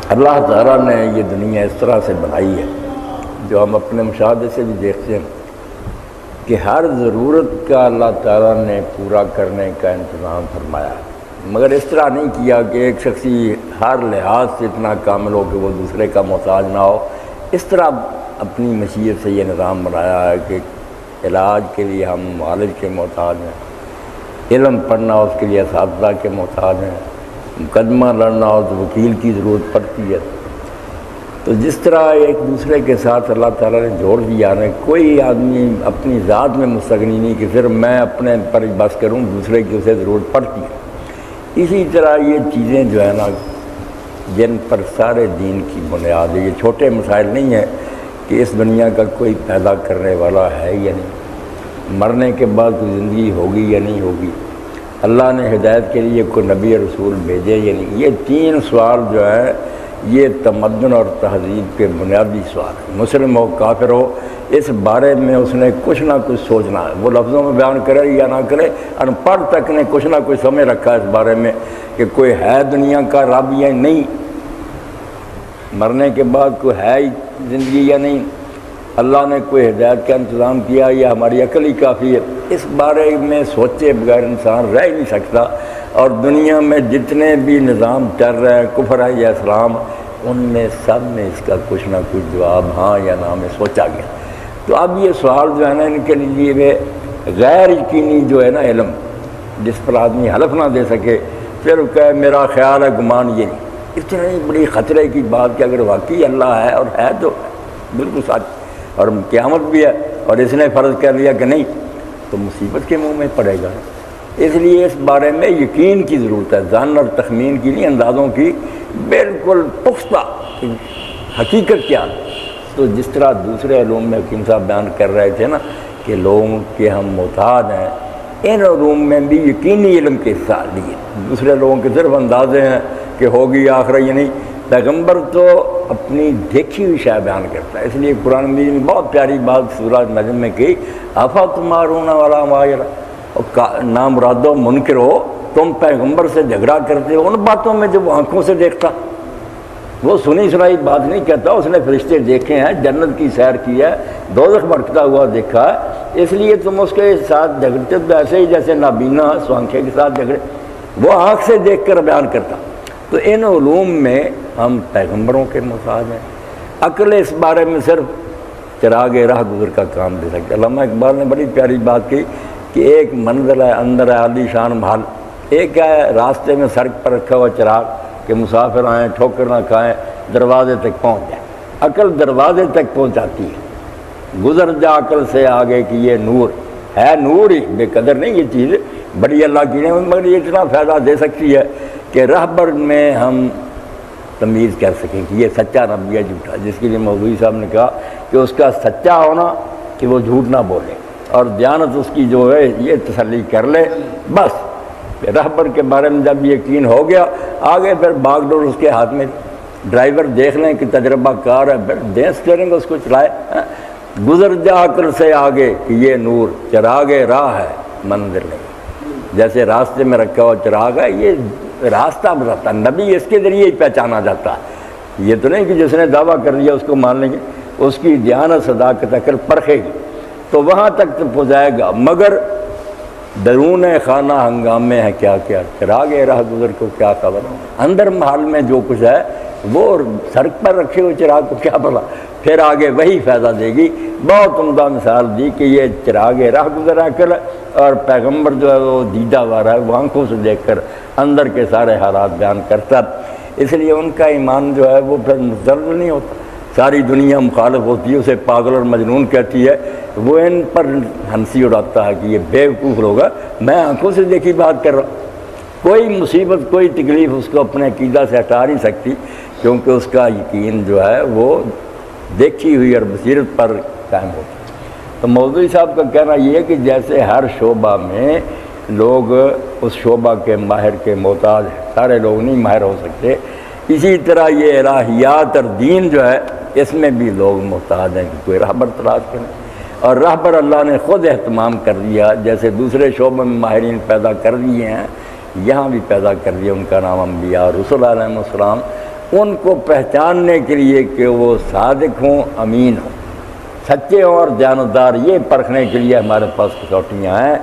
اللہ تعالیٰ نے یہ دنیا اس طرح سے بنائی ہے جو ہم اپنے مشاہدے سے بھی دیکھتے ہیں کہ ہر ضرورت کا اللہ تعالیٰ نے پورا کرنے کا انتظام فرمایا، مگر اس طرح نہیں کیا کہ ایک شخصی ہر لحاظ سے اتنا کامل ہو کہ وہ دوسرے کا محتاج نہ ہو۔ اس طرح اپنی مشیت سے یہ نظام بنایا ہے کہ علاج کے لیے ہم معالج کے محتاج ہیں، علم پڑھنا اس کے لیے اساتذہ کے محتاج ہیں، مقدمہ لڑنا ہو تو وکیل کی ضرورت پڑتی ہے۔ تو جس طرح ایک دوسرے کے ساتھ اللہ تعالیٰ نے جوڑ دیا ہے، کوئی آدمی اپنی ذات میں مستغنی نہیں کہ صرف میں اپنے پر بس کروں، دوسرے کی اسے ضرورت پڑتی ہے۔ اسی طرح یہ چیزیں جو ہے نا جن پر سارے دین کی بنیاد ہے، یہ چھوٹے مسائل نہیں ہیں کہ اس دنیا کا کوئی پیدا کرنے والا ہے یا نہیں، مرنے کے بعد کوئی زندگی ہوگی یا نہیں ہوگی، اللہ نے ہدایت کے لیے کوئی نبی رسول بھیجے یا نہیں۔ یہ تین سوال جو ہے یہ تمدن اور تہذیب کے بنیادی سوال ہیں۔ مسلم ہو کافر ہو، اس بارے میں اس نے کچھ نہ کچھ سوچنا ہے، وہ لفظوں میں بیان کرے یا نہ کرے، ان پڑھ تک نے کچھ نہ کچھ سمجھ رکھا ہے اس بارے میں کہ کوئی ہے دنیا کا رب یا نہیں، مرنے کے بعد کوئی ہے زندگی یا نہیں، اللہ نے کوئی ہدایت کا انتظام کیا یا ہماری عقل ہی کافی ہے۔ اس بارے میں سوچے بغیر انسان رہ ہی نہیں سکتا، اور دنیا میں جتنے بھی نظام چل رہے ہیں، کفر ہے یا اسلام، ان میں سب میں اس کا کچھ نہ کچھ جواب ہاں یا نہ میں سوچا گیا۔ تو اب یہ سوال جو ہے نا ان کے لیے غیر یقینی جو ہے نا علم، جس پر آدمی حلف نہ دے سکے، پھر کہے میرا خیال ہے گمان یہ نہیں، اتنی بڑی خطرے کی بات کہ اگر واقعی اللہ ہے اور ہے تو بالکل سچ اور قیامت بھی ہے اور اس نے فرض کر لیا کہ نہیں تو مصیبت کے منہ میں پڑے گا۔ اس لیے اس بارے میں یقین کی ضرورت ہے، ظن اور تخمین کی نہیں، اندازوں کی بالکل پختہ حقیقت کیا۔ تو جس طرح دوسرے علوم میں حکیم صاحب بیان کر رہے تھے نا کہ لوگوں کے ہم محتاج ہیں، ان علوم میں بھی یقینی علم کے حصہ لیے، دوسرے لوگوں کے صرف اندازے ہیں کہ ہوگی آخرت یا نہیں۔ پیغمبر تو اپنی دیکھی ہوئی شے بیان کرتا ہے، اس لیے قرآن مجید میں بہت پیاری بات سورہ نجم میں کی، افتمارون ولا ماجرا، نام مراد و منکر ہو، تم پیغمبر سے جھگڑا کرتے ہو ان باتوں میں جو وہ آنکھوں سے دیکھتا، وہ سنی سنائی بات نہیں کہتا، اس نے فرشتے دیکھے ہیں، جنت کی سیر کی ہے، دوزخ بھٹکتا ہوا دیکھا ہے، اس لیے تم اس کے ساتھ جھگڑتے تو ایسے ہی جیسے نابینا سوانکھے کے ساتھ جھگڑے، وہ آنکھ سے دیکھ کر بیان کرتا۔ تو ان علوم میں ہم پیغمبروں کے محتاج ہیں، عقل اس بارے میں صرف چراغ راہ گزر کا کام دے سکتے۔ علامہ اقبال نے بڑی پیاری بات کی کہ ایک منزل ہے اندر ہے عالی شان محل، ایک ہے راستے میں سڑک پر رکھا ہوا چراغ کہ مسافر آئیں ٹھوکر نہ کھائیں دروازے تک پہنچ جائیں، عقل دروازے تک پہنچاتی ہے، گزر جا عقل سے آگے کہ یہ نور ہے، نور ہی بے قدر نہیں یہ چیز بڑی اللہ کی نعمت، مگر یہ اتنا فائدہ دے سکتی ہے کہ رہبر میں ہم تمیز کر سکیں کہ یہ سچا نبی ہے جھوٹا، جس کے لیے مولوی صاحب نے کہا کہ اس کا سچا ہونا کہ وہ جھوٹ نہ بولے، اور دیانت اس کی جو ہے یہ تسلی کر لے بس۔ رہبر کے بارے میں جب یقین ہو گیا آگے پھر باغ ڈور اس کے ہاتھ میں، ڈرائیور دیکھ لیں کہ تجربہ کار ہے، پھر دیں اسٹیئرنگ اس کو چلائے، گزر جا عقل سے آگے کہ یہ نور چراغ راہ ہے منزل نہیں، جیسے راستے میں رکھا ہوا چراغ ہے یہ راستہ بتاتا ہے، نبی اس کے ذریعے ہی پہچانا جاتا ہے، یہ تو نہیں کہ جس نے دعویٰ کر دیا اس کو مان لیں گے، اس کی دیانت صداقت عقل پرکھے گی تو وہاں تک تو پہنچائے گا، مگر درون خانہ ہنگامے ہیں کیا کیا، چراغ راہ گزر کو کیا خبر، اندر محل میں جو کچھ ہے وہ سڑک پر رکھے ہوئے چراغ کو کیا پتا، پھر آگے وہی فائدہ دے گی۔ بہت عمدہ مثال دی کہ یہ چراغ راہ گزر عقل اور پیغمبر جو ہے وہ دیدہ وارا ہے، وہ آنکھوں سے دیکھ کر اندر کے سارے حالات بیان کرتا، اس لیے ان کا ایمان جو ہے وہ پھر مضطرب نہیں ہوتا۔ ساری دنیا مخالف ہوتی ہے، اسے پاگل اور مجنون کہتی ہے، وہ ان پر ہنسی اڑاتا ہے کہ یہ بیوقوف لوگ ہے، میں آنکھوں سے دیکھی بات کر رہا ہوں۔ کوئی مصیبت کوئی تکلیف اس کو اپنے عقیدہ سے ہٹا نہیں سکتی، کیونکہ اس کا یقین جو ہے وہ دیکھی ہوئی اور بصیرت پر قائم ہوتا ہے۔ تو مولوی صاحب کا کہنا یہ ہے کہ جیسے ہر شعبہ میں لوگ اس شعبہ کے ماہر کے محتاج ہیں، سارے لوگ نہیں ماہر ہو سکتے، اسی طرح یہ الہیات اور دین جو ہے اس میں بھی لوگ محتاج ہیں کہ کوئی رہبر تلاش کریں، اور رہبر اللہ نے خود اہتمام کر دیا، جیسے دوسرے شعبوں میں ماہرین پیدا کر دیے ہیں یہاں بھی پیدا کر دیا، ان کا نام انبیاء اور رسول علیہ السلام، ان کو پہچاننے کے لیے کہ وہ صادق ہوں، امین ہوں، سچے ہوں اور دیانتدار، یہ پرکھنے کے لیے ہمارے پاس کسوٹیاں ہیں۔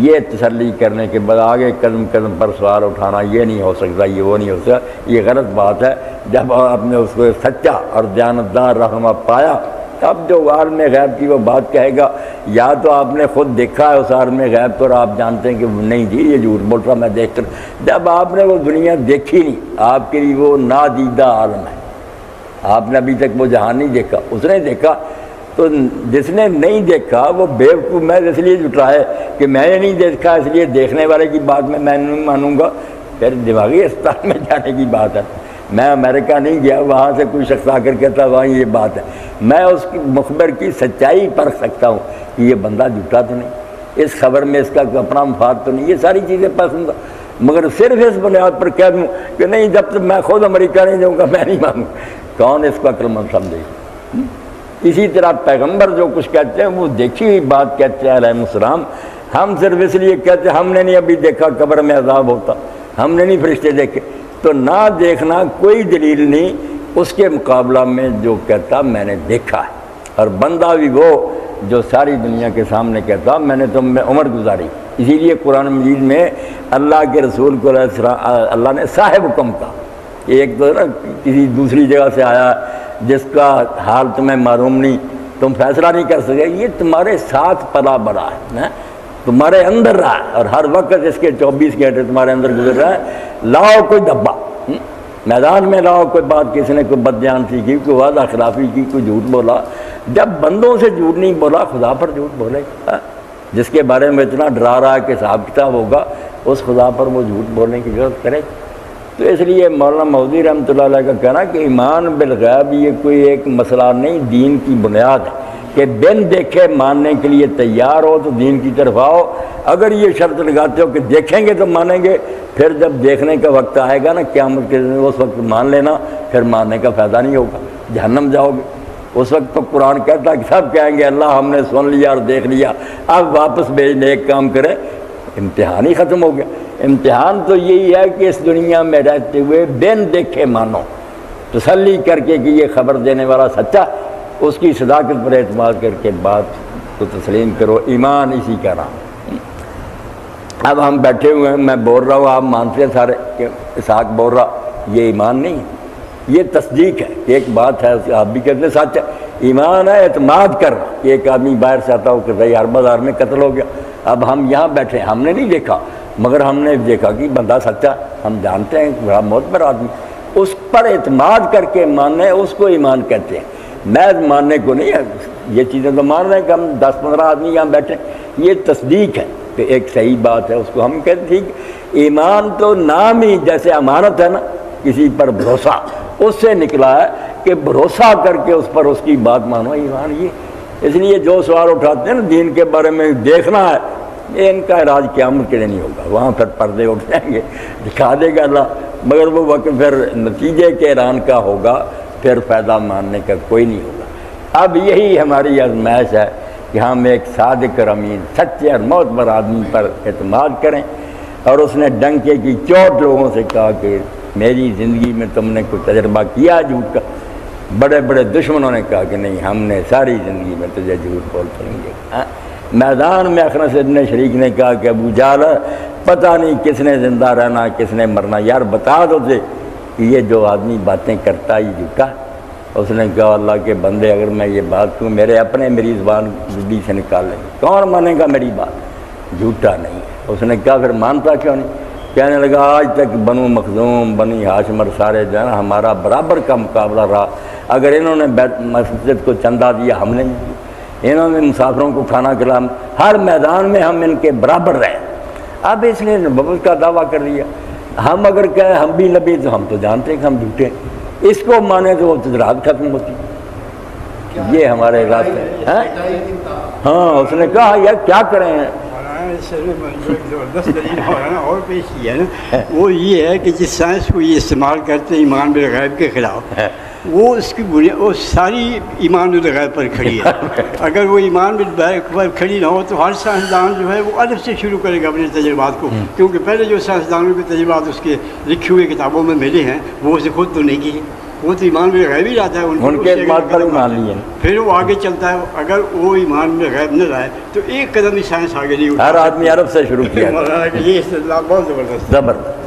یہ تسلی کرنے کے بعد آگے قدم قدم پر سوال اٹھانا یہ نہیں ہو سکتا، یہ وہ نہیں ہو سکتا، یہ غلط بات ہے۔ جب آپ نے اس کو سچا اور دیانتدار رہنما پایا، اب جو عالم غیب کی وہ بات کہے گا، یا تو آپ نے خود دیکھا ہے اس عالم غیب کو اور آپ جانتے ہیں کہ نہیں جی یہ جھوٹ بول رہا، میں دیکھ کر، جب آپ نے وہ دنیا دیکھی نہیں، آپ کے لیے وہ نادیدہ عالم ہے، آپ نے ابھی تک وہ جہاں نہیں دیکھا، اس نے دیکھا۔ تو جس نے نہیں دیکھا وہ بیوقوف میں اس لیے جھٹلائے کہ میں نے نہیں دیکھا اس لیے دیکھنے والے کی بات میں نہیں مانوں گا، پھر دماغی اسپتال میں جانے کی بات ہے۔ میں امریکہ نہیں گیا، وہاں سے کوئی شخص آ کر کہتا وہاں یہ بات ہے، میں اس کی مخبر کی سچائی پرکھ سکتا ہوں کہ یہ بندہ جھوٹا تو نہیں، اس خبر میں اس کا اپنا مفاد تو نہیں، یہ ساری چیزیں پسند، مگر صرف اس بنیاد پر کہہ دوں کہ نہیں جب تک میں خود امریکہ نہیں جاؤں گا میں نہیں مانوں، کون اس کو عقل مند سمجھے گا؟ اسی طرح پیغمبر جو کچھ کہتے ہیں وہ دیکھی ہوئی بات کہتے ہیں علیہ السلام، ہم صرف اس لیے کہتے ہیں ہم نے نہیں ابھی دیکھا قبر میں عذاب ہوتا، ہم نے نہیں فرشتے دیکھے، تو نہ دیکھنا کوئی دلیل نہیں اس کے مقابلہ میں جو کہتا میں نے دیکھا ہے، اور بندہ بھی وہ جو ساری دنیا کے سامنے کہتا میں نے تم میں عمر گزاری۔ اسی لیے قرآن مجید میں اللہ کے رسول کو اللہ نے صاحب حکم کہا، ایک تو نا کسی دوسری جگہ سے آیا جس کا حال تمہیں معلوم نہیں، تم فیصلہ نہیں کر سکے، یہ تمہارے ساتھ پلا بڑا ہے، تمہارے اندر رہا ہے، اور ہر وقت اس کے 24 گھنٹے تمہارے اندر گزر رہا ہے۔ لاؤ کوئی دبا، میدان میں لاؤ کوئی بات، کسی نے کوئی بد بیان سیکھی، کوئی وعدہ خلافی کی، کوئی جھوٹ بولا، جب بندوں سے جھوٹ نہیں بولا خدا پر جھوٹ بولے گا، جس کے بارے میں اتنا ڈرا رہا ہے کہ حساب کتاب ہوگا، اس خدا پر وہ جھوٹ بولنے کی ضرورت کرے۔ تو اس لیے مولانا مودودی رحمۃ اللہ علیہ کا کہنا کہ ایمان بالغیب یہ کوئی ایک مسئلہ نہیں، دین کی بنیاد ہے کہ بن دیکھے ماننے کے لیے تیار ہو تو دین کی طرف آؤ۔ اگر یہ شرط لگاتے ہو کہ دیکھیں گے تو مانیں گے، پھر جب دیکھنے کا وقت آئے گا نا قیامت کے دن، اس وقت مان لینا، پھر ماننے کا فائدہ نہیں ہوگا، جہنم جاؤ گے۔ اس وقت تو قرآن کہتا ہے کہ سب کہیں گے اللہ ہم نے سن لیا اور دیکھ لیا، اب واپس بھیجنے ایک کام کریں، امتحان ہی ختم ہو گیا۔ امتحان تو یہی ہے کہ اس دنیا میں رہتے ہوئے بن دیکھے مانو، تسلی کر کے کہ یہ خبر دینے والا سچا، اس کی صداقت پر اعتماد کر کے بات کو تسلیم کرو، ایمان اسی کا نام۔ اب ہم بیٹھے ہوئے ہیں، میں بول رہا ہوں، آپ مانتے ہیں سارے کہ اسحاق بول رہا، یہ ایمان نہیں ہے، یہ تصدیق ہے۔ ایک بات ہے آپ بھی کہتے ہیں سچ ہے، ایمان ہے اعتماد کرنا۔ ایک آدمی باہر سے آتا ہو کہ بھائی ہر بازار میں قتل ہو گیا، اب ہم یہاں بیٹھے ہم نے نہیں دیکھا، مگر ہم نے دیکھا کہ بندہ سچا، ہم جانتے ہیں بڑا معتبر آدمی، اس پر اعتماد کر کے ماننا ہے، اس کو ایمان کہتے ہیں۔ محض ماننے کو نہیں ہے، یہ چیزیں تو مان رہے ہیں کہ ہم 10-15 آدمی یہاں بیٹھے، یہ تصدیق ہے کہ ایک صحیح بات ہے، اس کو ہم کہتے ہیں ٹھیک۔ ایمان تو نام ہی جیسے امانت ہے نا، کسی پر بھروسہ، اس سے نکلا ہے کہ بھروسہ کر کے اس پر اس کی بات مانو، ایمان یہ۔ اس لیے جو سوال اٹھاتے ہیں نا دین کے بارے میں دیکھنا ہے، یہ ان کا علاج قیامت کے لیے نہیں ہوگا، وہاں پھر پردے اٹھ جائیں گے، دکھا دے گا اللہ، مگر وہ وقت پھر نتیجے کے اعلان کا ہوگا، پھر فائدہ ماننے کا کوئی نہیں ہوگا۔ اب یہی ہماری آزمائش ہے کہ ہم ایک صادق اور امین، سچے اور معتبر آدمی پر اعتماد کریں۔ اور اس نے ڈنکے کی چوٹ لوگوں سے کہا کہ میری زندگی میں تم نے کوئی تجربہ کیا جھوٹ کا؟ بڑے بڑے دشمنوں نے کہا کہ نہیں، ہم نے ساری زندگی میں تجھے جھوٹ بول سنیں گے۔ میدان میں اخنس ابن شریک نے کہا کہ ابو جہل پتہ نہیں کس نے زندہ رہنا کس نے مرنا، یار بتا دو تھے کہ یہ جو آدمی باتیں کرتا یہ جھوٹا۔ اس نے کہا اللہ کے بندے اگر میں یہ بات کہوں میرے اپنے میری زبان گڈی سے نکال لیں گے، کون مانے گا میری بات؟ جھوٹا نہیں ہے۔ اس نے کہا پھر مانتا کیوں نہیں؟ کہنے لگا آج تک بنو مخزوم بنی ہاشم اور سارے جو ہے نا ہمارا برابر کا مقابلہ رہا، اگر انہوں نے مسجد کو چندہ دیا ہم نے نہیں دیا، انہوں نے مسافروں کو کھانا کھلایا، ہر میدان میں ہم ان کے برابر رہے۔ اب اس نے نبوت کا دعویٰ کر لیا، ہم اگر کہیں ہم بھی نبی تو ہم تو جانتے ہیں کہ ہم جھوٹے، اس کو مانے تو وہ تجرات ختم ہوتی۔ یہ ہمارے راستے ہیں۔ ہاں اس نے کہا یار کیا کریں، زبردست دلیل مولانا اور پیش کیا ہے نا، وہ یہ ہے کہ جس سائنس کو یہ استعمال کرتے ہیں ایمان بالغیب کے خلاف، وہ اس کی بنیاد وہ ساری ایمان بالغیب پر کھڑی ہے۔ اگر وہ ایمان بالغیب پر کھڑی نہ ہو تو ہر سائنسدان جو ہے وہ الگ سے شروع کرے گا اپنے تجربات کو، کیونکہ پہلے جو سائنسدانوں کے تجربات اس کے لکھی ہوئی کتابوں میں ملے ہیں وہ اسے خود تو نہیں کیے، وہ تو ایمان بالغیب ہی لاتا ہے، ان کے اعتماد پر ایمان لیے، پھر وہ آگے چلتا ہے۔ اگر وہ ایمان بالغیب نہ لائے تو ایک قدم ہی سائنس آگے نہیں اٹھا۔ ہر آدمی عرب سے شروع کیا، مولانا کہ یہ استدلال بہت زبردست ہے۔ زبردست۔